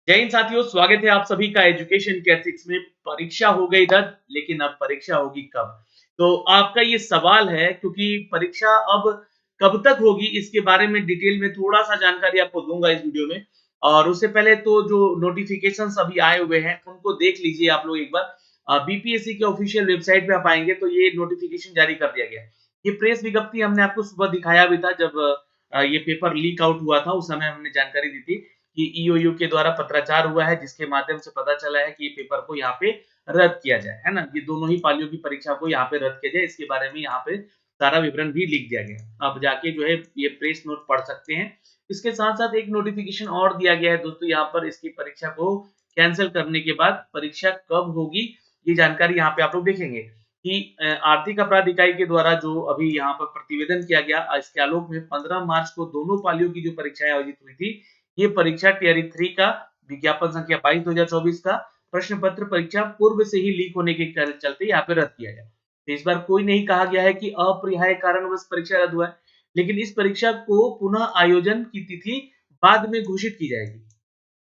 जय हिंद साथियों, स्वागत है आप सभी का एजुकेशन केयर 6 में। परीक्षा हो गई रद्द, लेकिन अब परीक्षा होगी कब? तो आपका ये सवाल है क्योंकि परीक्षा अब कब तक होगी इसके बारे में डिटेल में थोड़ा-सा जानकारी आपको दूँगा इस वीडियो में। और उससे पहले तो जो नोटिफ़िकेशंस अभी आए हुए हैं, उनको देख लीजिए आप लोग एक बार। बीपीएससी के ऑफिशियल वेबसाइट पे आप आएँगे तो ये नोटिफ़िकेशन जारी कर दिया गया है। ये प्रेस विज्ञप्ति हमने आपको सुबह दिखाया भी था जब ये पेपर लीक आउट हुआ था, उस समय हमने जानकारी दी थी। कि ईओयू के द्वारा पत्राचार हुआ है जिसके माध्यम से पता चला है कि ये पेपर को यहाँ पे रद्द किया जाए, है ना? ये दोनों ही पालियों की परीक्षा को यहाँ पे रद्द किया जाए, इसके बारे में यहाँ पे सारा विवरण भी लिख दिया गया है। आप जाके जो है ये प्रेस नोट पढ़ सकते हैं। इसके साथ-साथ एक नोटिफ़िकेशन और दिया गया है दोस्तों यहाँ पर इसकी परीक्षा को कैंसल करने के बाद परीक्षा कब होगी, ये जानकारी यहाँ पे आप लोग देखेंगे कि आर्थिक अपराध इकाई के द्वारा जो अभी यहाँ पर प्रतिवेदन किया गया इसके आलोक में 15 मार्च को दोनों पालियों की जो परीक्षाएँ आयोजित हुई थी, ये परीक्षा टियर 3 का विज्ञापन संख्या 22/2024 का प्रश्न पत्र परीक्षा पूर्व से ही लीक होने के चलते यहाँ पे रद्द किया गया। तो इस बार कोई नहीं कहा गया है कि अपरिहार्य कारणवश परीक्षा रद्द हुआ है, लेकिन इस परीक्षा को पुनः आयोजन की तिथि बाद में घोषित की जाएगी।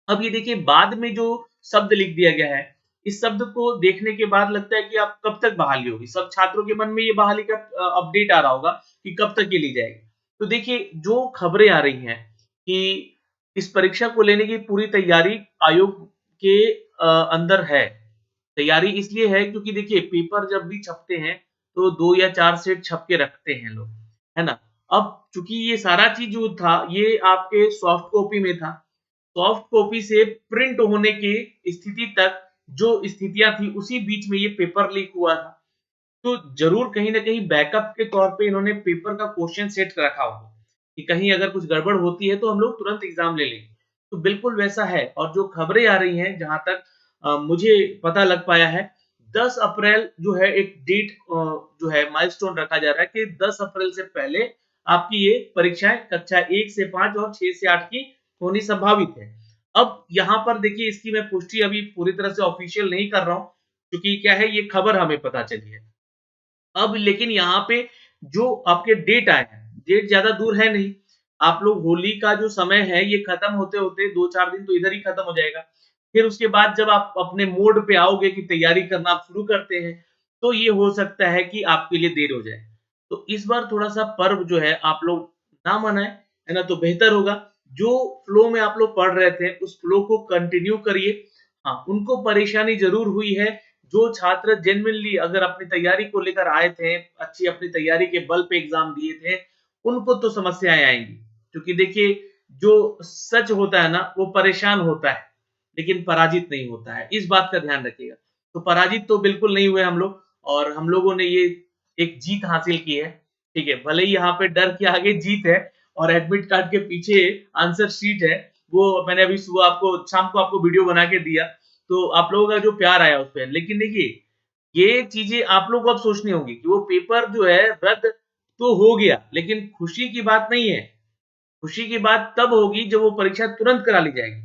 अब ये देखिए बाद में जो शब्द लिख दिया गया है, इस शब्द को देखने के बाद लगता है कि अब कब तक बहाली होगी? सब छात्रों के मन में ये बहाली का अपडेट आ रहा होगा कि कब तक ये ली जाएगी। तो देखिए जो खबरें आ रही हैं कि इस परीक्षा को लेने की पूरी तैयारी आयोग के अंदर है। तैयारी इसलिए है क्योंकि देखिए पेपर जब भी छपते हैं, तो 2 या 4 सेट छप के रखते हैं लोग, है ना? अब चूँकि ये सारा चीज़ जो था, ये आपके सॉफ्ट कॉपी में था। सॉफ्ट कॉपी से प्रिंट होने की स्थिति तक जो स्थितियाँ थी, उसी बीच में ये पेपर लीक हुआ था। तो ज़रूर कहीं न कहीं बैकअप के तौर पे इन्होंने पेपर का क्वेश्चन सेट रखा होगा, कि कहीं अगर कुछ गड़बड़ होती है तो हम लोग तुरंत एग्ज़ाम ले लेंगे। तो बिल्कुल वैसा है और जो खबरें आ रही हैं जहाँ तक मुझे पता लग पाया है 10 अप्रैल जो है एक डेट जो है माइलस्टोन रखा जा रहा है कि 10 अप्रैल से पहले आपकी ये परीक्षाएँ कक्षा 1 से 5 और 6 से 8 की होनी संभावित है। अब यहाँ पर देखिए इसकी मैं पुष्टि अभी पूरी तरह से ऑफ़िशियल नहीं कर रहा हूँ, क्योंकि क्या है ये खबर हमें पता चली है। अब लेकिन यहाँ पे जो आपके डेट आए हैं, डेट ज़्यादा दूर है नहीं। आप लोग होली का जो समय है ये खत्म होते-होते 2-4 दिन तो इधर ही खत्म हो जाएगा। फिर उसके बाद जब आप अपने मोड पे आओगे कि तैयारी करना आप शुरू करते हैं, तो ये हो सकता है कि आपके लिए देर हो जाए। तो इस बार थोड़ा-सा पर्व जो है आप लोग ना मनाएँ, है ना? तो बेहतर होगा। जो फ्लो में आप लोग पढ़ रहे थे, उस फ्लो को कंटिन्यू करिए। हाँ, उनको परेशानी ज़रूर हुई है जो छात्र जेन्युइनली अगर अपनी तैयारी को लेकर आए थे, अच्छी अपनी तैयारी के बल पे एग्ज़ाम दिए थे, उनको तो समस्याएँ आएँगी। क्योंकि देखिए, जो सच होता है ना, वो परेशान होता है, लेकिन पराजित नहीं होता है। इस बात का ध्यान रखिएगा। तो पराजित तो बिल्कुल नहीं हुए हम लोग और हम लोगों ने ये एक जीत हासिल की है, ठीक है? भले ही यहाँ पे डर के आगे जीत है और एडमिट कार्ड के पीछे आंसर शीट है, वो मैंने अभी सुबह आपको शाम को आपको वीडियो बना के दिया। तो आप लोगों का जो प्यार आया उस पे। लेकिन देखिए, ये चीज़ें आप लोगों को अब सोचनी होंगी कि वो पेपर जो है रद्द तो हो गया, लेकिन खुशी की बात नहीं है। खुशी की बात तब होगी जब वो परीक्षा तुरंत करा ली जाएगी।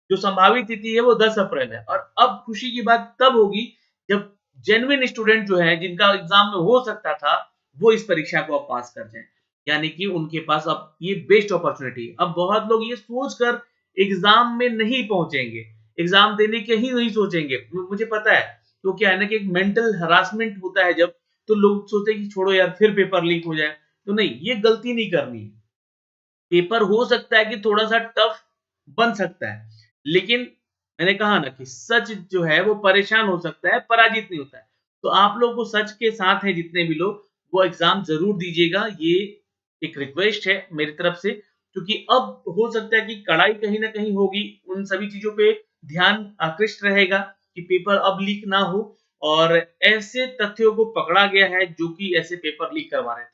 जो संभावित तिथि है वो 10 अप्रैल है और अब खुशी की बात तब होगी जब जेन्युइन स्टूडेंट जो है जिनका एग्ज़ाम में हो सकता था, वो इस परीक्षा को अब पास कर जाएँ। यानी कि उनके पास अब ये बेस्ट अपॉर्च्युनिटी है। अब बहुत लोग ये सोच कर एग्ज़ाम में नहीं पहुँचेंगे, एग्ज़ाम देने के ही नहीं सोचेंगे। मुझे पता है, तो क्या है ना कि एक मेंटल हैरेसमेंट होता है जब, तो लोग सोचते हैं कि छोड़ो यार फिर पेपर लीक हो जाए। तो नहीं, ये गलती नहीं करनी है। पेपर हो सकता है कि थोड़ा-सा टफ बन सकता है, लेकिन मैंने कहा ना कि सच जो है वो परेशान हो सकता है, पराजित नहीं होता है। तो आप लोग वो सच के साथ हैं जितने भी लोग, वो एग्ज़ाम ज़रूर दीजिएगा, ये एक रिक्वेस्ट है मेरी तरफ से, क्योंकि अब हो सकता है कि कड़ाई कहीं न कहीं होगी, उन सभी चीज़ों पे ध्यान आकृष्ट रहेगा कि पेपर अब लीक ना हो और ऐसे तथ्यों को पकड़ा गया है जो कि ऐसे पेपर लीक करवा रहे थे।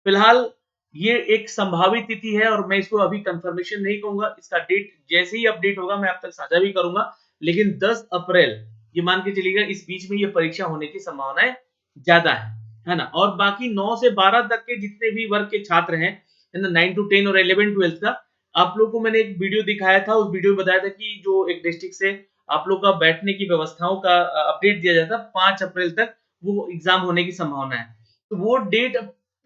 फिलहाल ये एक संभावित तिथि है और मैं इसको अभी कन्फर्मेशन नहीं कहूँगा, इसका डेट जैसे ही अपडेट होगा मैं आप तक साझा भी करूँगा। लेकिन 10 अप्रैल ये मान के चलिएगा इस बीच में ये परीक्षा होने की संभावनाएँ ज़्यादा है ना? और बाकी 9 से 12 तक के जितने भी वर्ग के छात्र हैं, है ना? 9 टू 10 और 11-12 का, आप लोग को मैंने एक वीडियो दिखाया था, उस वीडियो में बताया था कि जो एक डिस्ट्रिक्ट से आप लोग का बैठने की व्यवस्थाओं का अपडेट दिया जाता, 5 अप्रैल तक वो एग्ज़ाम होने की संभावना है। तो वो डेट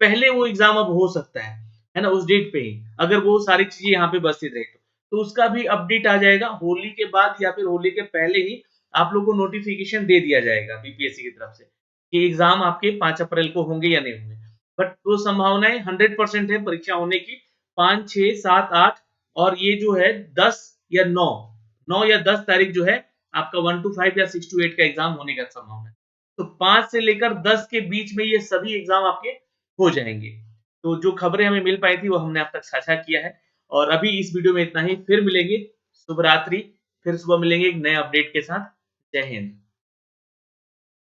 पहले वो एग्ज़ाम अब हो सकता है ना? उस डेट पे ही, अगर वो सारी चीज़ें यहाँ पे व्यवस्थित रही तो। तो उसका भी अपडेट आ जाएगा होली के बाद या फिर होली के पहले ही आप लोग को नोटिफिकेशन दे दिया जाएगा बीपीएससी की तरफ से कि एग्जाम आपके 5 अप्रैल को होंगे या नहीं होंगे। बट वो संभावनाएं 100% है परीक्षा होने की 5, 6, 7, 8 और ये जो है 10 या 9 या 10 तारीख जो है आपका 1 to 5 या 6 to 8 का एग्जाम होने का संभावना है। तो 5 से लेकर 10 के बीच में ये सभी एग्जाम आपके हो जाएंगे। तो जो खबरें हमें मिल पाई थी वो हमने अब तक साझा किया है और अभी इस वीडियो में इतना ही। फिर मिलेंगे। शुभ रात्रि। फिर सुबह मिलेंगे एक नए अपडेट के साथ। जय हिंद।